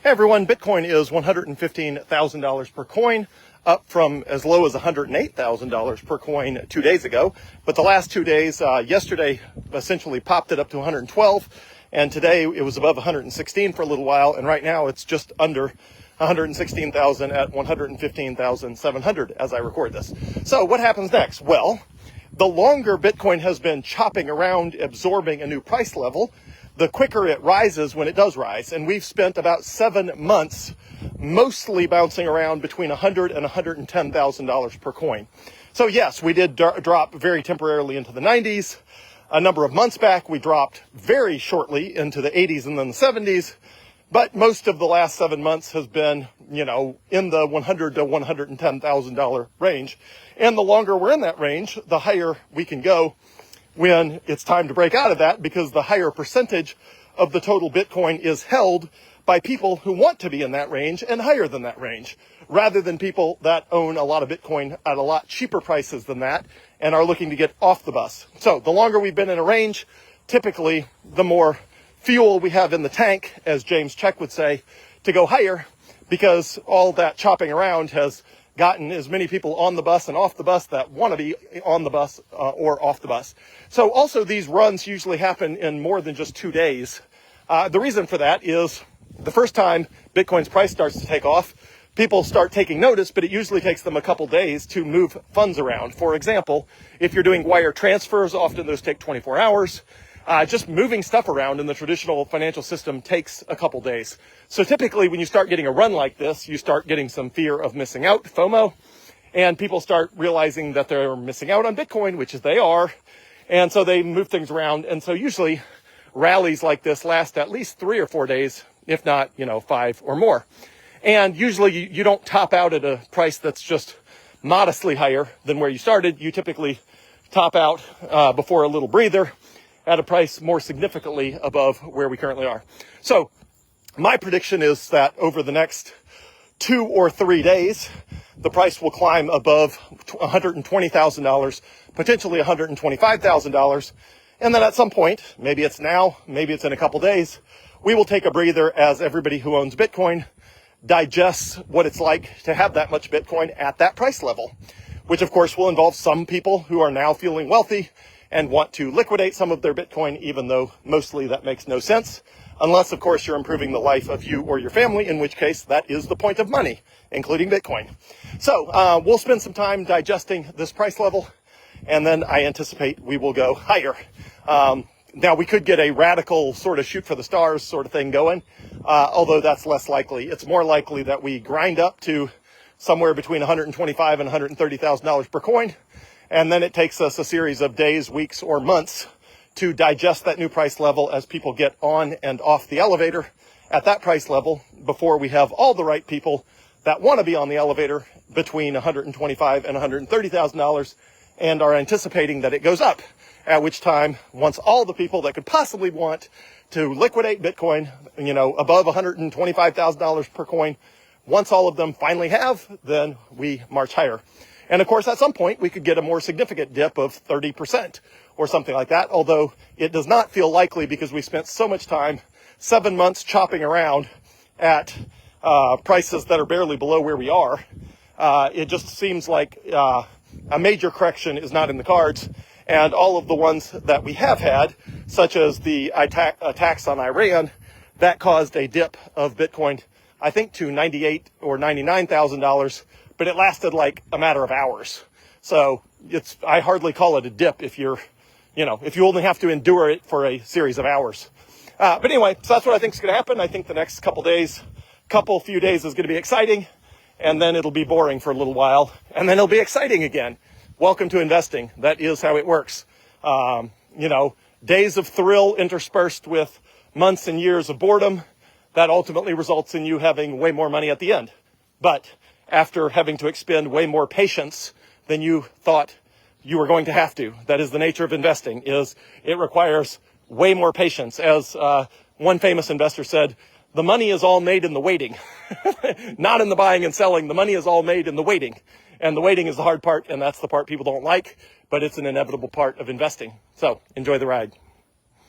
Hey everyone, Bitcoin is $115,000 per coin, up from as low as $108,000 per coin 2 days ago. But the last 2 days, yesterday essentially popped it up to 112, and today it was above 116 for a little while, and right now it's just under 116,000 at 115,700 as I record this. So what happens next? Well, the longer Bitcoin has been chopping around, absorbing a new price level, the quicker it rises when it does rise. And we've spent about 7 months mostly bouncing around between $100,000 and $110,000 per coin. So yes, we did drop very temporarily into the 90s. A number of months back, we dropped very shortly into the 80s and then the 70s. But most of the last 7 months has been, in the $100,000 to $110,000 range. And the longer we're in that range, the higher we can go when it's time to break out of that, because the higher percentage of the total Bitcoin is held by people who want to be in that range and higher than that range, rather than people that own a lot of Bitcoin at a lot cheaper prices than that and are looking to get off the bus. So the longer we've been in a range, typically the more fuel we have in the tank, as James Check would say, to go higher, because all that chopping around has gotten as many people on the bus and off the bus that want to be on the bus or off the bus. So also these runs usually happen in more than just 2 days. The reason for that is the first time Bitcoin's price starts to take off, people start taking notice, but it usually takes them a couple days to move funds around. For example, if you're doing wire transfers, often those take 24 hours. Just moving stuff around in the traditional financial system takes a couple days. So typically when you start getting a run like this, you start getting some fear of missing out, FOMO, and people start realizing that they're missing out on Bitcoin, which is they are, and so they move things around. And so usually rallies like this last at least 3 or 4 days, if not, 5 or more. And usually you don't top out at a price that's just modestly higher than where you started. You typically top out before a little breather at a price more significantly above where we currently are. So my prediction is that over the next 2 or 3 days, the price will climb above $120,000, potentially $125,000. And then at some point, maybe it's now, maybe it's in a couple days, we will take a breather as everybody who owns Bitcoin digests what it's like to have that much Bitcoin at that price level, which of course will involve some people who are now feeling wealthy and want to liquidate some of their Bitcoin, even though mostly that makes no sense, unless, of course, you're improving the life of you or your family, in which case that is the point of money, including Bitcoin. So we'll spend some time digesting this price level, and then I anticipate we will go higher. Now, we could get a radical sort of shoot for the stars sort of thing going, although that's less likely. It's more likely that we grind up to somewhere between $125,000 and $130,000 per coin, and then it takes us a series of days, weeks, or months to digest that new price level as people get on and off the elevator at that price level before we have all the right people that want to be on the elevator between $125,000 and $130,000 and are anticipating that it goes up, at which time, once all the people that could possibly want to liquidate Bitcoin, above $125,000 per coin, once all of them finally have, then we march higher. And of course, at some point, we could get a more significant dip of 30% or something like that, although it does not feel likely because we spent so much time, 7 months chopping around at prices that are barely below where we are. It just seems like a major correction is not in the cards. And all of the ones that we have had, such as the attacks on Iran, that caused a dip of Bitcoin, I think, to $98,000 or $99,000. But it lasted like a matter of hours. So I hardly call it a dip if you're, if you only have to endure it for a series of hours. But anyway, so that's what I think is going to happen. I think the next few days is going to be exciting, and then it'll be boring for a little while, and then it'll be exciting again. Welcome to investing. That is how it works. Days of thrill interspersed with months and years of boredom, that ultimately results in you having way more money at the end. But after having to expend way more patience than you thought you were going to have to. That is the nature of investing, is it requires way more patience. As one famous investor said, the money is all made in the waiting, not in the buying and selling. The money is all made in the waiting. And the waiting is the hard part, and that's the part people don't like, but it's an inevitable part of investing. So enjoy the ride.